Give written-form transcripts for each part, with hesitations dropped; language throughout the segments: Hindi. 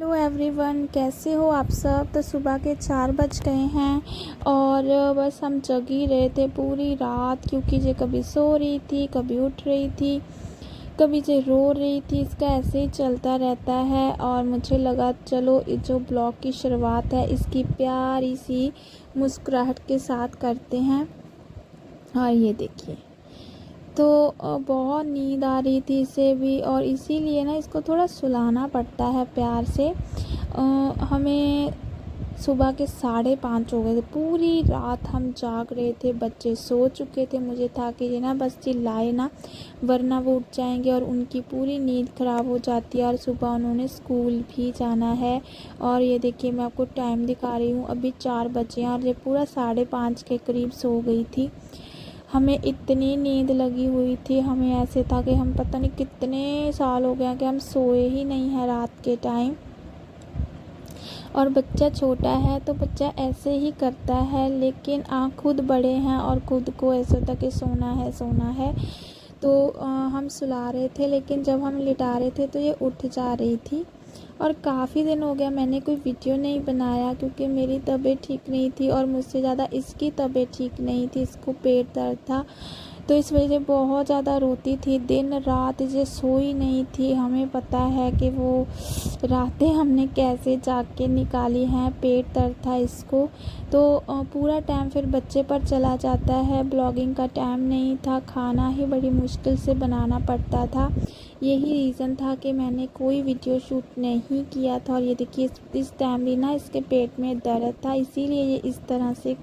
हेलो एवरीवन, कैसे हो आप सब। तो सुबह के 4 बज गए हैं और बस हम जग ही रहे थे पूरी रात, क्योंकि ये कभी सो रही थी, कभी उठ रही थी, कभी ये रो रही थी। इसका ऐसे ही चलता रहता है और मुझे लगा चलो जो ब्लॉग की शुरुआत है इसकी प्यारी सी मुस्कुराहट के साथ करते हैं। और ये देखिए, तो बहुत नींद आ रही थी इसे भी, और इसीलिए ना इसको थोड़ा सुलाना पड़ता है प्यार से। हमें सुबह के 5:30 हो गए थे। पूरी रात हम जाग रहे थे, बच्चे सो चुके थे। मुझे था कि ये ना बस चिल्लाए ना, वरना वो उठ जाएंगे और उनकी पूरी नींद ख़राब हो जाती है और सुबह उन्होंने स्कूल भी जाना है। और ये देखिए, मैं आपको टाइम दिखा रही हूँ, अभी 4 बजे हैं और ये पूरा 5:30 के करीब सो गई थी। हमें इतनी नींद लगी हुई थी, हमें ऐसे था कि हम पता नहीं कितने साल हो गया कि हम सोए ही नहीं हैं रात के टाइम। और बच्चा छोटा है तो बच्चा ऐसे ही करता है, लेकिन खुद बड़े हैं और खुद को ऐसा होता कि सोना है सोना है। तो हम सुला रहे थे, लेकिन जब हम लिटा रहे थे तो ये उठ जा रही थी। और काफ़ी दिन हो गया मैंने कोई वीडियो नहीं बनाया, क्योंकि मेरी तबीयत ठीक नहीं थी और मुझसे ज़्यादा इसकी तबीयत ठीक नहीं थी। इसको पेट दर्द था, तो इस वजह से बहुत ज़्यादा रोती थी, दिन रात ये सोई नहीं थी। हमें पता है कि वो रातें हमने कैसे जाग के निकाली हैं, पेट दर्द था इसको। तो पूरा टाइम फिर बच्चे पर चला जाता है, ब्लॉगिंग का टाइम नहीं था, खाना ही बड़ी मुश्किल से बनाना पड़ता था। यही रीज़न था कि मैंने कोई वीडियो शूट नहीं किया था। और ये देखिए, इस टाइम भी ना इसके पेट में दर्द था, इसीलिए ये इस तरह से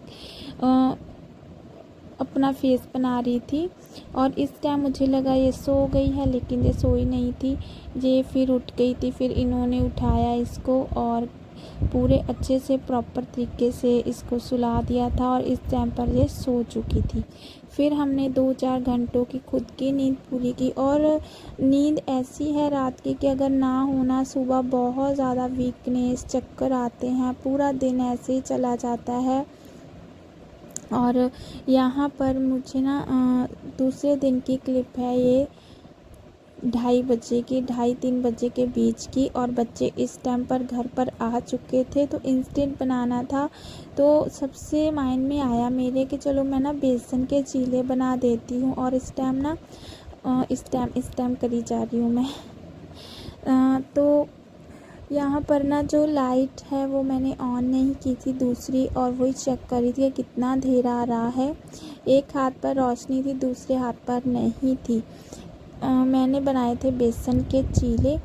अपना फेस बना रही थी। और इस टाइम मुझे लगा ये सो गई है, लेकिन ये सोई नहीं थी, ये फिर उठ गई थी। फिर इन्होंने उठाया इसको और पूरे अच्छे से प्रॉपर तरीके से इसको सुला दिया था और इस टाइम पर ये सो चुकी थी। फिर हमने 2-4 घंटों की खुद की नींद पूरी की। और नींद ऐसी है रात की कि अगर ना होना, सुबह बहुत ज़्यादा वीकनेस, चक्कर आते हैं, पूरा दिन ऐसे ही चला जाता है। और यहाँ पर मुझे ना दूसरे दिन की क्लिप है ये, 2:30 बजे की, 2:30-3 बजे के बीच की। और बच्चे इस टाइम पर घर पर आ चुके थे, तो इंस्टेंट बनाना था। तो सबसे माइंड में आया मेरे कि चलो मैं ना बेसन के चीले बना देती हूँ। और इस टाइम करी जा रही हूँ मैं। तो यहाँ पर ना जो लाइट है वो मैंने ऑन नहीं की थी दूसरी, और वही चेक कर रही थी कि कितना अंधेरा आ रहा है। एक हाथ पर रोशनी थी, दूसरे हाथ पर नहीं थी। मैंने बनाए थे बेसन के चीले,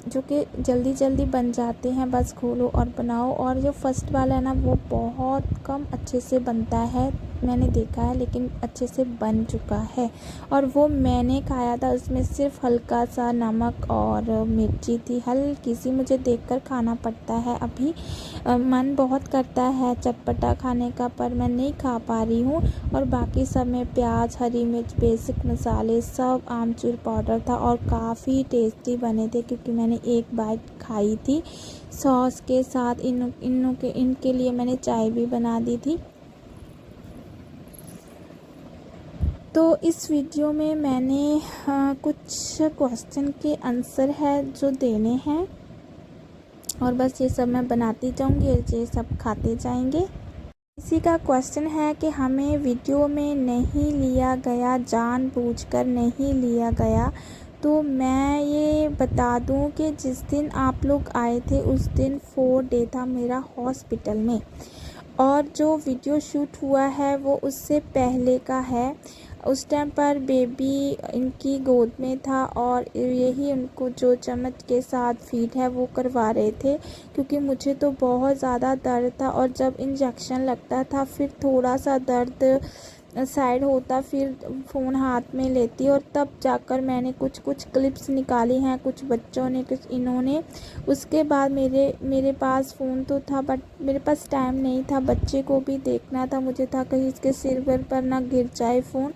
जो कि जल्दी जल्दी बन जाते हैं, बस खोलो और बनाओ। और जो फर्स्ट वाला है ना, वो बहुत कम अच्छे से बनता है, मैंने देखा है, लेकिन अच्छे से बन चुका है। और वो मैंने खाया था, उसमें सिर्फ हल्का सा नमक और मिर्ची थी, हल्की सी। मुझे देखकर खाना पड़ता है अभी, मन बहुत करता है चटपटा खाने का, पर मैं नहीं खा पा रही हूँ। और बाकी सब में प्याज, हरी मिर्च, बेसिक मसाले, सब आमचूर पाउडर था और काफ़ी टेस्टी बने थे, क्योंकि मैंने एक बाइट खाई थी सॉस के साथ। इनके लिए मैंने चाय भी बना दी थी। तो इस वीडियो में मैंने कुछ क्वेश्चन के आंसर है जो देने हैं, और बस ये सब मैं बनाती जाऊंगी, ये सब खाते जाएंगे। इसी का क्वेश्चन है कि हमें वीडियो में नहीं लिया गया, जानबूझकर नहीं लिया गया। तो मैं ये बता दूं कि जिस दिन आप लोग आए थे उस दिन 4 डे था मेरा हॉस्पिटल में, और जो वीडियो शूट हुआ है वो उससे पहले का है। उस टाइम पर बेबी इनकी गोद में था और यही उनको जो चम्मच के साथ फीड है वो करवा रहे थे, क्योंकि मुझे तो बहुत ज़्यादा दर्द था। और जब इंजेक्शन लगता था फिर थोड़ा सा दर्द साइड होता, फिर फ़ोन हाथ में लेती, और तब जाकर मैंने कुछ क्लिप्स निकाली हैं, कुछ बच्चों ने, कुछ इन्होंने। उसके बाद मेरे पास फ़ोन तो था, बट मेरे पास टाइम नहीं था, बच्चे को भी देखना था। मुझे था कहीं इसके सिर वर पर ना गिर जाए फ़ोन।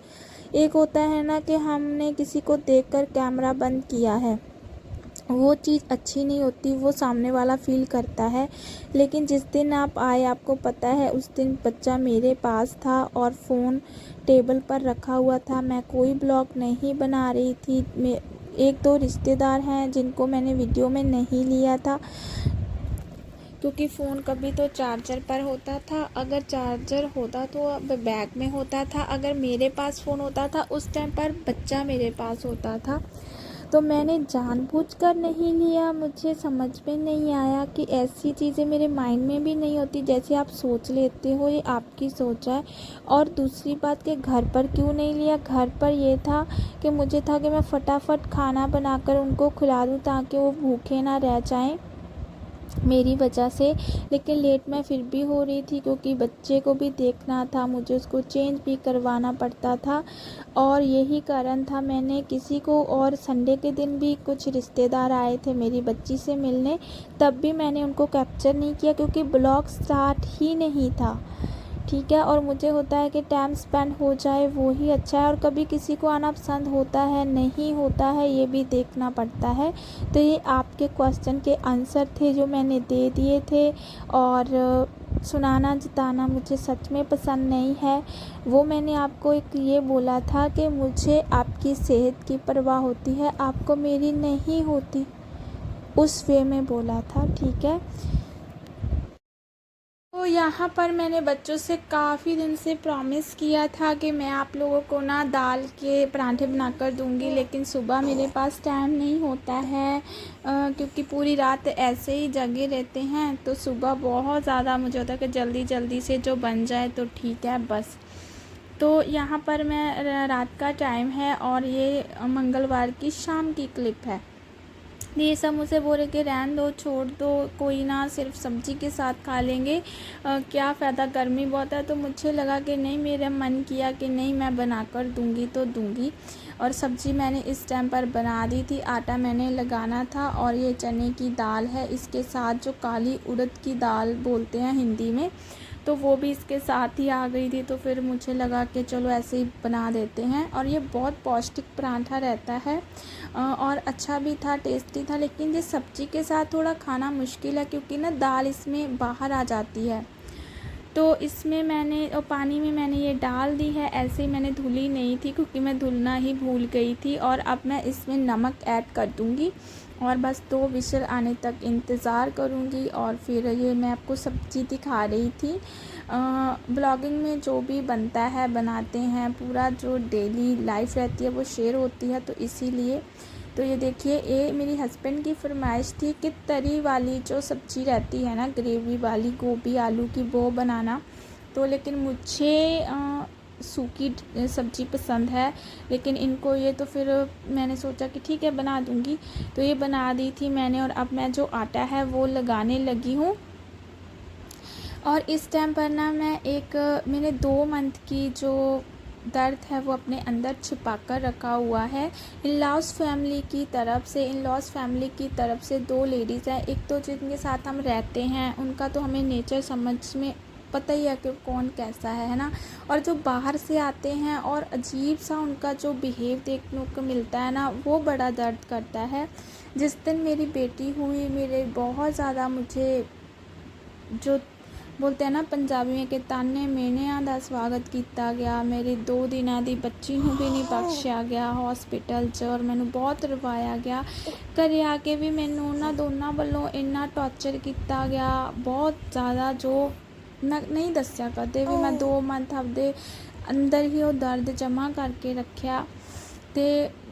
एक होता है ना कि हमने किसी को देखकर कैमरा बंद किया है, वो चीज़ अच्छी नहीं होती, वो सामने वाला फील करता है। लेकिन जिस दिन आप आए, आपको पता है, उस दिन बच्चा मेरे पास था और फ़ोन टेबल पर रखा हुआ था। मैं कोई ब्लॉग नहीं बना रही थी। 1-2 रिश्तेदार हैं जिनको मैंने वीडियो में नहीं लिया था, क्योंकि फ़ोन कभी तो चार्जर पर होता था, अगर चार्जर होता तो बैग में होता था, अगर मेरे पास फ़ोन होता था उस टाइम पर बच्चा मेरे पास होता था। तो मैंने जानबूझकर नहीं लिया, मुझे समझ में नहीं आया कि ऐसी चीज़ें मेरे माइंड में भी नहीं होती। जैसे आप सोच लेते हो ये आपकी सोच है। और दूसरी बात कि घर पर क्यों नहीं लिया, घर पर ये था कि मुझे था कि मैं फटाफट खाना बनाकर उनको खिला दूँ ताकि वो भूखे ना रह जाएं मेरी वजह से। लेकिन लेट मैं फिर भी हो रही थी क्योंकि बच्चे को भी देखना था, मुझे उसको चेंज भी करवाना पड़ता था और यही कारण था मैंने किसी को। और संडे के दिन भी कुछ रिश्तेदार आए थे मेरी बच्ची से मिलने, तब भी मैंने उनको कैप्चर नहीं किया क्योंकि ब्लॉग स्टार्ट ही नहीं था। ठीक है, और मुझे होता है कि टाइम स्पेंड हो जाए वो ही अच्छा है। और कभी किसी को आना पसंद होता है नहीं होता है ये भी देखना पड़ता है। तो ये आपके क्वेश्चन के आंसर थे जो मैंने दे दिए थे। और सुनाना जताना मुझे सच में पसंद नहीं है। वो मैंने आपको एक ये बोला था कि मुझे आपकी सेहत की परवाह होती है, आपको मेरी नहीं होती, उस वे में बोला था। ठीक है, तो यहाँ पर मैंने बच्चों से काफ़ी दिन से प्रॉमिस किया था कि मैं आप लोगों को ना दाल के पराठे बनाकर दूंगी, लेकिन सुबह मेरे पास टाइम नहीं होता है क्योंकि पूरी रात ऐसे ही जगे रहते हैं। तो सुबह बहुत ज़्यादा मुझे होता है कि जल्दी जल्दी से जो बन जाए तो ठीक है बस। तो यहाँ पर मैं रात का टाइम है और ये मंगलवार की शाम की क्लिप है। ये सब मुझे बोल रहे कि रहने दो, छोड़ दो, कोई ना, सिर्फ सब्ज़ी के साथ खा लेंगे, क्या फ़ायदा, गर्मी बहुत है। तो मुझे लगा कि नहीं, मेरा मन किया कि नहीं मैं बनाकर दूंगी तो दूंगी। और सब्ज़ी मैंने इस टाइम पर बना दी थी, आटा मैंने लगाना था। और ये चने की दाल है, इसके साथ जो काली उड़द की दाल बोलते हैं हिंदी में, तो वो भी इसके साथ ही आ गई थी। तो फिर मुझे लगा कि चलो ऐसे ही बना देते हैं। और ये बहुत पौष्टिक पराठा रहता है और अच्छा भी था, टेस्टी था। लेकिन ये सब्ज़ी के साथ थोड़ा खाना मुश्किल है क्योंकि ना दाल इसमें बाहर आ जाती है। तो इसमें मैंने और पानी में मैंने ये डाल दी है, ऐसे ही मैंने धुली नहीं थी क्योंकि मैं धुलना ही भूल गई थी। और अब मैं इसमें नमक ऐड कर दूँगी और बस 2 विसल आने तक इंतज़ार करूँगी। और फिर ये मैं आपको सब्ज़ी दिखा रही थी। ब्लॉगिंग में जो भी बनता है बनाते हैं, पूरा जो डेली लाइफ रहती है वो शेयर होती है, तो इसीलिए। तो ये देखिए, ये मेरी हस्बैंड की फरमाइश थी कि तरी वाली जो सब्ज़ी रहती है ना, ग्रेवी वाली, गोभी आलू की, वो बनाना। तो लेकिन मुझे सूखी सब्ज़ी पसंद है, लेकिन इनको ये, तो फिर मैंने सोचा कि ठीक है बना दूँगी। तो ये बना दी थी मैंने और अब मैं जो आटा है वो लगाने लगी हूँ। और इस टाइम पर ना मैंने 2 मंथ की जो दर्द है वो अपने अंदर छिपा कर रखा हुआ है। इन-लॉज़ फैमिली की तरफ से 2 लेडीज़ हैं। एक तो जिनके साथ हम रहते हैं उनका तो हमें नेचर समझ में पता ही है कि कौन कैसा है ना। और जो बाहर से आते हैं और अजीब सा उनका जो बिहेव देखने को मिलता है ना, वो बड़ा दर्द करता है। जिस दिन मेरी बेटी हुई, मेरे बहुत ज़्यादा मुझे जो बोलते हैं ना पंजाबी में कि ताने मेणिਆਂ ਦਾ स्वागत किया गया। मेरी 2 दिनों की बच्ची ਨੂੰ भी नहीं बख्शिया गया हॉस्पिटल 'ਚ और मैनू बहुत रवाया गया। घरे आके भी मैनू उन्हां दोनों वालों इन्ना टॉर्चर किया गया, बहुत ज़्यादा, जो नहीं दस्सिया कदे भी। मैं 2 मंथ आपदे अंदर ही वो दर्द जमा करके रखा। तो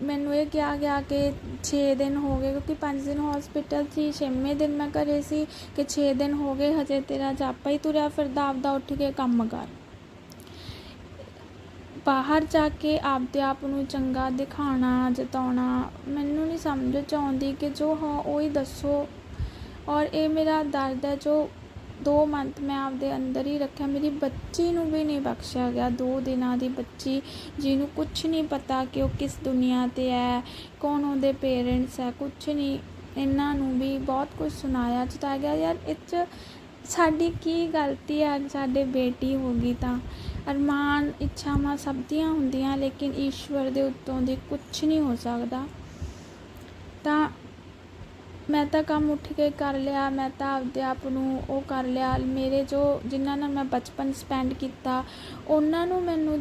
मैनू ये कहा गया कि 6 दिन हो गए, क्योंकि 5 दिन हॉस्पिटल थी, 6वें दिन मैं घरे सी, कि 6 दिन हो गए हजे तेरा जापा ही तुरया फिरदा, आपदा उठ के काम कर। बाहर जाके आपदे आप नूं चंगा दिखाना जताउणा मैनू नहीं समझ आउंदी कि जो हाँ वो ही दसो। और ये मेरा दर्द है जो 2 मंथ मैं आपदे अंदर ही रखा। मेरी बच्ची नूं भी नहीं बख्शिया गया, 2 दिनों की बच्ची जिन्हों कुछ नहीं पता कि वो किस दुनिया ते है, कौन उहदे पेरेंट्स है, कुछ नहीं। इन्हां नूं भी बहुत कुछ सुनाया जताया गया। यार इच साडी की गलती है, साडे बेटी होगी तो अरमान इच्छावां सब दियां हुंदियां, लेकिन ईश्वर दे उत्तों दी कुछ नहीं हो सकता। तो मैं तो काम उठ के कर लिया, मैं तो आपदे आप नूं वो कर लिया। मेरे जो जिन्हां नाल मैं बचपन स्पेंड किया उन्हां नूं मैनू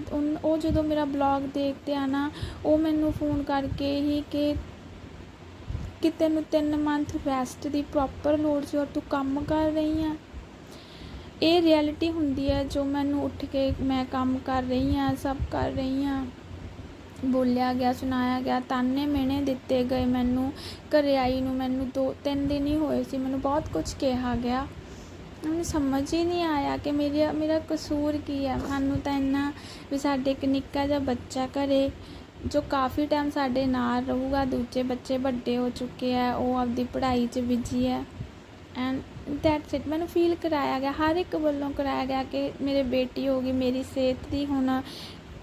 वो जो मेरा ब्लॉग देखते हैं ना, वो मैनू फ़ोन करके ही कि कि ਤੈਨੂੰ 3 ਮੰਥ ਰੈਸਟ ਦੀ ਪ੍ਰੋਪਰ ਲੋੜ ਸੀ ਔਰ ਤੂੰ ਕੰਮ ਕਰ ਰਹੀ ਆ। ਇਹ ਰਿਐਲਿਟੀ ਹੁੰਦੀ ਹੈ ਜੋ ਮੈਨੂੰ ਉੱਠ ਕੇ ਮੈਂ ਕੰਮ ਕਰ ਰਹੀ ਹਾਂ, ਸਭ ਕਰ ਰਹੀ ਹਾਂ। ਬੋਲਿਆ ਗਿਆ, ਸੁਣਾਇਆ ਗਿਆ, ਤਾਨੇ ਮਿਹਣੇ ਦਿੱਤੇ ਗਏ ਮੈਨੂੰ। ਘਰੇ ਆਈ ਨੂੰ ਮੈਨੂੰ 2-3 ਦਿਨ ਹੀ ਹੋਏ ਸੀ, ਮੈਨੂੰ ਬਹੁਤ ਕੁਝ ਕਿਹਾ ਗਿਆ। ਮੈਨੂੰ ਸਮਝ ਹੀ ਨਹੀਂ ਆਇਆ ਕਿ ਮੇਰਾ ਕਸੂਰ ਕੀ ਹੈ। ਸਾਨੂੰ ਤਾਂ ਇੰਨਾ ਵੀ ਸਾਡੇ ਇੱਕ ਨਿੱਕਾ ਜਿਹਾ ਬੱਚਾ ਘਰੇ ਜੋ ਕਾਫੀ ਟਾਈਮ ਸਾਡੇ ਨਾਲ ਰਹੂਗਾ, ਦੂਜੇ ਬੱਚੇ ਵੱਡੇ ਹੋ ਚੁੱਕੇ ਹੈ, ਉਹ ਆਪਦੀ ਪੜ੍ਹਾਈ 'ਚ ਬਿਜੀ ਹੈ ਐਂਡ ਦੈਟਸ ਇਟ। ਮੈਨੂੰ ਫੀਲ ਕਰਾਇਆ ਗਿਆ, ਹਰ ਇੱਕ ਵੱਲੋਂ ਕਰਾਇਆ ਗਿਆ ਕਿ ਮੇਰੇ ਬੇਟੀ ਹੋ ਗਈ। ਮੇਰੀ ਸਿਹਤ ਦੀ ਹੁਣ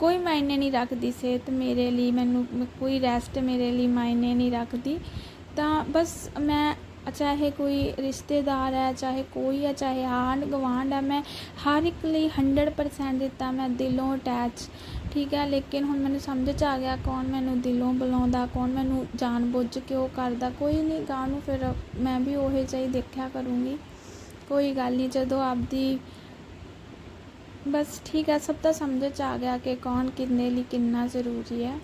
ਕੋਈ ਮਾਇਨੇ ਨਹੀਂ ਰੱਖਦੀ, ਸਿਹਤ ਮੇਰੇ ਲਈ, ਮੈਨੂੰ ਕੋਈ ਰੈਸਟ ਮੇਰੇ ਲਈ ਮਾਇਨੇ ਨਹੀਂ ਰੱਖਦੀ। ਤਾਂ ਬਸ ਮੈਂ ਚਾਹੇ ਕੋਈ ਰਿਸ਼ਤੇਦਾਰ ਹੈ, ਚਾਹੇ ਕੋਈ ਹੈ, ਚਾਹੇ ਆਂਢ ਗੁਆਂਢ ਹੈ, ਮੈਂ ਹਰ ਇੱਕ ਲਈ 100% ਦਿੱਤਾ, ਮੈਂ ਦਿਲੋਂ ਅਟੈਚ, ਠੀਕ ਹੈ। ਲੇਕਿਨ ਹੁਣ ਮੈਨੂੰ ਸਮਝ 'ਚ ਆ ਗਿਆ ਕੌਣ ਮੈਨੂੰ ਦਿਲੋਂ ਬੁਲਾਉਂਦਾ, ਕੌਣ ਮੈਨੂੰ ਜਾਣ ਬੁੱਝ ਕੇ ਉਹ ਕਰਦਾ। ਕੋਈ ਨਹੀਂ, ਗਾਂ ਨੂੰ ਫਿਰ ਮੈਂ ਵੀ ਉਹੇ ਜਿਹੀ ਦੇਖਿਆ ਕਰੂੰਗੀ, ਕੋਈ ਗੱਲ ਨਹੀਂ। ਜਦੋਂ ਆਪਦੀ ਬਸ ਠੀਕ ਹੈ, ਸਭ ਤਾਂ ਸਮਝ 'ਚ ਆ ਗਿਆ ਕਿ ਕੌਣ ਕਿੰਨੇ ਲਈ ਕਿੰਨਾ ਜ਼ਰੂਰੀ ਹੈ।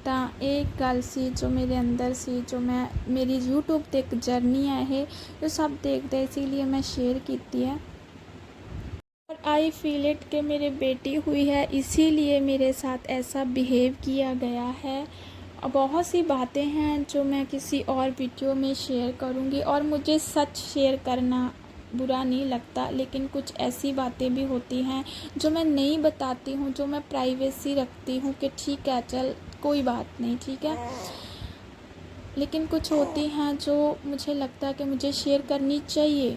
ਤਾਂ ਇਹ ਇੱਕ ਗੱਲ ਸੀ ਜੋ ਮੇਰੇ ਅੰਦਰ ਸੀ, ਜੋ ਮੇਰੀ YouTube 'ਤੇ ਇੱਕ ਜਰਨੀ ਹੈ ਇਹ, ਜੋ ਸਭ ਦੇਖਦੇ, इसीलिए मैं शेयर ਕੀਤੀ है। और आई फील इट कि मेरी बेटी हुई है, इसीलिए मेरे साथ ऐसा बिहेव किया गया है। बहुत सी बातें हैं जो मैं किसी और वीडियो में शेयर करूँगी, और मुझे सच शेयर करना बुरा नहीं लगता, लेकिन कुछ ऐसी बातें भी होती हैं जो मैं नहीं बताती हूँ, जो मैं प्राइवेसी रखती हूँ कि ठीक है चल कोई बात नहीं, ठीक है। लेकिन कुछ होती हैं जो मुझे लगता है कि मुझे शेयर करनी चाहिए।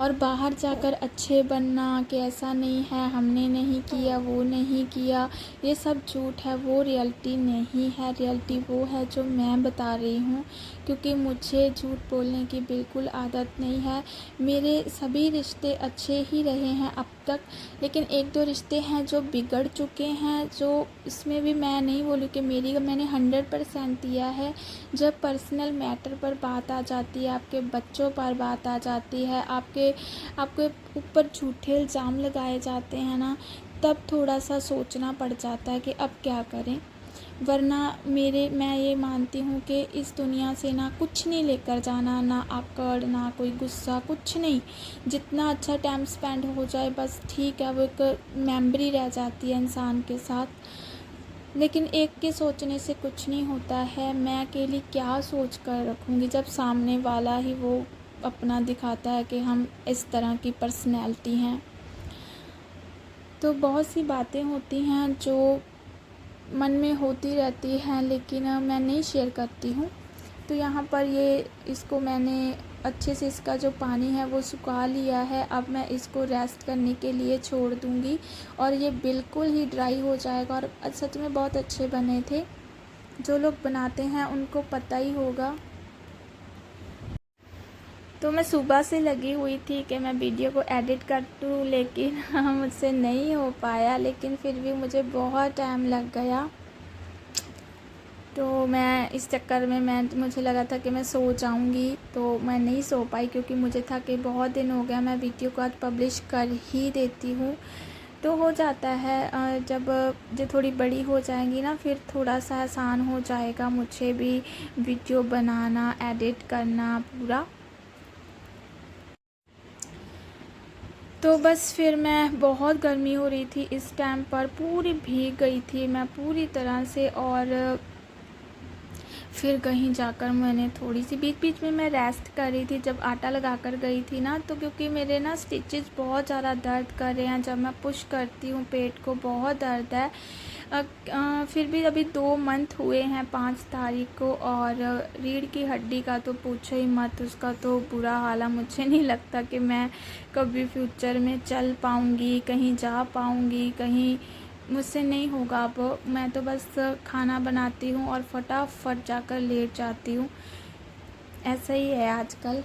और बाहर जाकर अच्छे बनना कि ऐसा नहीं है, हमने नहीं किया, वो नहीं किया, ये सब झूठ है, वो रियलिटी नहीं है। रियलिटी वो है जो मैं बता रही हूँ, क्योंकि मुझे झूठ बोलने की बिल्कुल आदत नहीं है। मेरे सभी रिश्ते अच्छे ही रहे हैं अब तक, लेकिन 1-2 रिश्ते हैं जो बिगड़ चुके हैं, जो इसमें भी मैं नहीं बोलूँ कि मैंने 100% दिया है। जब पर्सनल मैटर पर बात आ जाती है, आपके बच्चों पर बात आ जाती है, आपके ऊपर झूठे इल्ज़ाम लगाए जाते हैं ना, तब थोड़ा सा सोचना पड़ जाता है कि अब क्या करें। वरना मैं ये मानती हूँ कि इस दुनिया से ना कुछ नहीं लेकर जाना, ना आकड़, ना कोई गुस्सा, कुछ नहीं। जितना अच्छा टाइम स्पेंड हो जाए बस ठीक है, वो एक मेमोरी रह जाती है इंसान के साथ। लेकिन एक के सोचने से कुछ नहीं होता है। मैं अकेली क्या सोच कर रखूँगी जब सामने वाला ही वो अपना दिखाता है कि हम इस तरह की पर्सनैलिटी हैं। तो बहुत सी बातें होती हैं जो मन में होती रहती हैं, लेकिन मैं नहीं शेयर करती हूँ। तो यहाँ पर इसको मैंने अच्छे से, इसका जो पानी है वो सुखा लिया है। अब मैं इसको रेस्ट करने के लिए छोड़ दूँगी और ये बिल्कुल ही ड्राई हो जाएगा। और सच में बहुत अच्छे बने थे, जो लोग बनाते हैं उनको पता ही होगा। तो मैं सुबह से लगी हुई थी कि मैं वीडियो को एडिट कर दूँ, लेकिन मुझसे नहीं हो पाया। लेकिन फिर भी मुझे बहुत टाइम लग गया, तो मैं इस चक्कर में मुझे लगा था कि मैं सो जाऊंगी, तो मैं नहीं सो पाई, क्योंकि मुझे था कि बहुत दिन हो गया, मैं वीडियो को आज पब्लिश कर ही देती हूँ। तो हो जाता है, जब जो थोड़ी बड़ी हो जाएंगी ना, फिर थोड़ा सा आसान हो जाएगा मुझे भी वीडियो बनाना, एडिट करना पूरा। तो बस फिर मैं, बहुत गर्मी हो रही थी इस टाइम पर, पूरी भीग गई थी मैं पूरी तरह से। और फिर कहीं जाकर मैंने थोड़ी सी बीच बीच में मैं रेस्ट कर रही थी। जब आटा लगा कर गई थी ना, तो क्योंकि मेरे ना स्टिचेस बहुत ज़्यादा दर्द कर रहे हैं, जब मैं पुश करती हूँ पेट को बहुत दर्द है। फिर भी अभी 2 मंथ हुए हैं 5 तारीख को, और रीढ़ की हड्डी का तो पूछो ही मत, उसका तो बुरा हाल है। मुझे नहीं लगता कि मैं कभी फ्यूचर में चल पाऊँगी, कहीं जा पाऊँगी, कहीं मुझसे नहीं होगा। अब मैं तो बस खाना बनाती हूँ और फटाफट जाकर लेट जाती हूँ। ऐसा ही है आजकल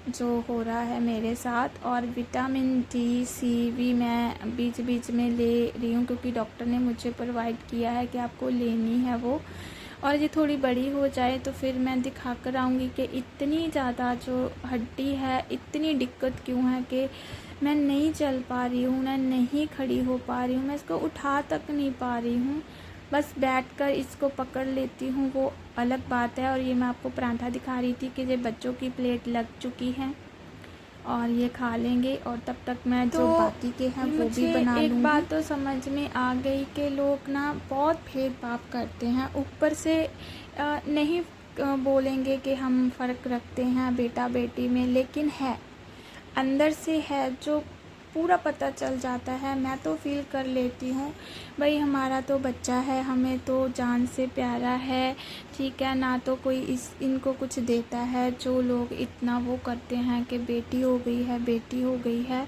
जो हो रहा है मेरे साथ। और विटामिन डी सी भी मैं बीच बीच में ले रही हूँ, क्योंकि डॉक्टर ने मुझे प्रोवाइड किया है कि आपको लेनी है वो। और ये थोड़ी बड़ी हो जाए तो फिर मैं दिखा कर आऊँगी कि इतनी ज़्यादा जो हड्डी है, इतनी दिक्कत क्यों है कि मैं नहीं चल पा रही हूँ, मैं नहीं खड़ी हो पा रही हूँ, मैं इसको उठा तक नहीं पा रही हूँ। बस बैठकर इसको पकड़ लेती हूँ वो अलग बात है। और ये मैं आपको पराठा दिखा रही थी कि ये बच्चों की प्लेट लग चुकी है और ये खा लेंगे, और तब तक मैं जो बाकी के हैं वो भी बना लूँगी। एक बात तो समझ में आ गई कि लोग ना बहुत भेदभाव करते हैं, ऊपर से नहीं बोलेंगे कि हम फ़र्क रखते हैं बेटा बेटी में, लेकिन है अंदर से है जो पूरा पता चल जाता है। मैं तो फील कर लेती हूँ भाई हमारा तो बच्चा है, हमें तो जान से प्यारा है, ठीक है ना। तो कोई इनको कुछ देता है, जो लोग इतना वो करते हैं कि बेटी हो गई है बेटी हो गई है,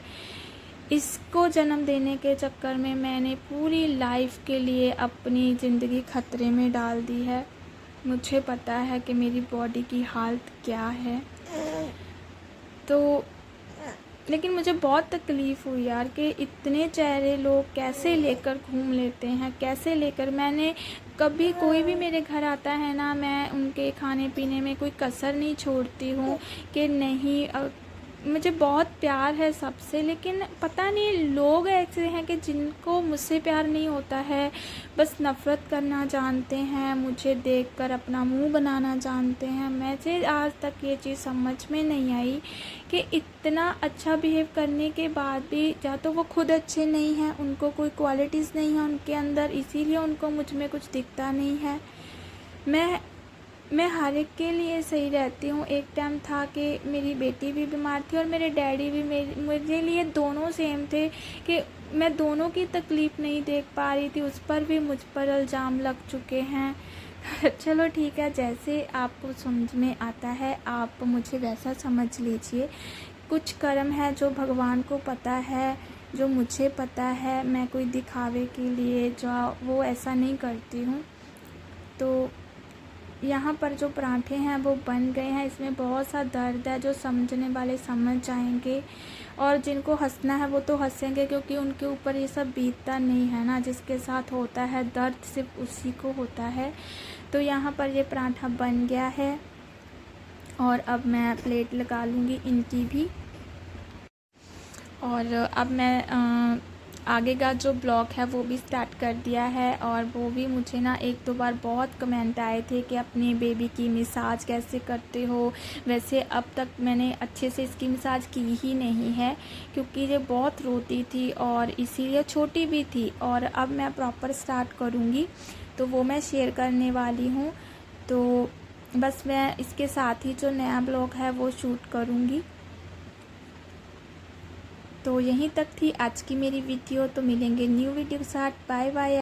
इसको जन्म देने के चक्कर में मैंने पूरी लाइफ के लिए अपनी ज़िंदगी खतरे में डाल दी है। मुझे पता है कि मेरी बॉडी की हालत क्या है। तो लेकिन मुझे बहुत तकलीफ़ हुई यार कि इतने चेहरे लोग कैसे लेकर घूम लेते हैं, कैसे लेकर। मैंने कभी कोई भी मेरे घर आता है ना, मैं उनके खाने पीने में कोई कसर नहीं छोड़ती हूँ कि नहीं। मुझे बहुत प्यार है सबसे, लेकिन पता नहीं लोग ऐसे हैं कि जिनको मुझसे प्यार नहीं होता है, बस नफ़रत करना जानते हैं, मुझे देखकर अपना मुंह बनाना जानते हैं। मुझे आज तक ये चीज़ समझ में नहीं आई कि इतना अच्छा बिहेव करने के बाद भी या तो वो खुद अच्छे नहीं हैं, उनको कोई क्वालिटीज़ नहीं है उनके अंदर, इसीलिए उनको मुझ में कुछ दिखता नहीं है। मैं हर एक के लिए सही रहती हूँ। एक टाइम था कि मेरी बेटी भी बीमार थी और मेरे डैडी भी मेरे लिए दोनों सेम थे कि मैं दोनों की तकलीफ़ नहीं देख पा रही थी। उस पर भी मुझ पर इल्ज़ाम लग चुके हैं। चलो ठीक है, जैसे आपको समझ में आता है आप मुझे वैसा समझ लीजिए। कुछ कर्म है जो भगवान को पता है, जो मुझे पता है। मैं कोई दिखावे के लिए जो वो ऐसा नहीं करती हूँ। तो यहाँ पर जो पराठे हैं वो बन गए हैं। इसमें बहुत सा दर्द है, जो समझने वाले समझ जाएंगे, और जिनको हंसना है वो तो हंसेंगे, क्योंकि उनके ऊपर ये सब बीतता नहीं है ना। जिसके साथ होता है दर्द सिर्फ उसी को होता है। तो यहाँ पर ये पराठा बन गया है और अब मैं प्लेट लगा लूँगी इनकी भी। और अब मैं आगे का जो ब्लॉग है वो भी स्टार्ट कर दिया है। और वो भी मुझे ना 1-2 बार बहुत कमेंट आए थे कि अपनी बेबी की मसाज कैसे करते हो। वैसे अब तक मैंने अच्छे से इसकी मसाज की ही नहीं है, क्योंकि ये बहुत रोती थी और इसीलिए छोटी भी थी। और अब मैं प्रॉपर स्टार्ट करूँगी तो वो मैं शेयर करने वाली हूँ। तो बस मैं इसके साथ ही जो नया ब्लॉग है वो शूट करूँगी। तो यहीं तक थी आज की मेरी वीडियो। तो मिलेंगे न्यू वीडियो के साथ। Bye bye.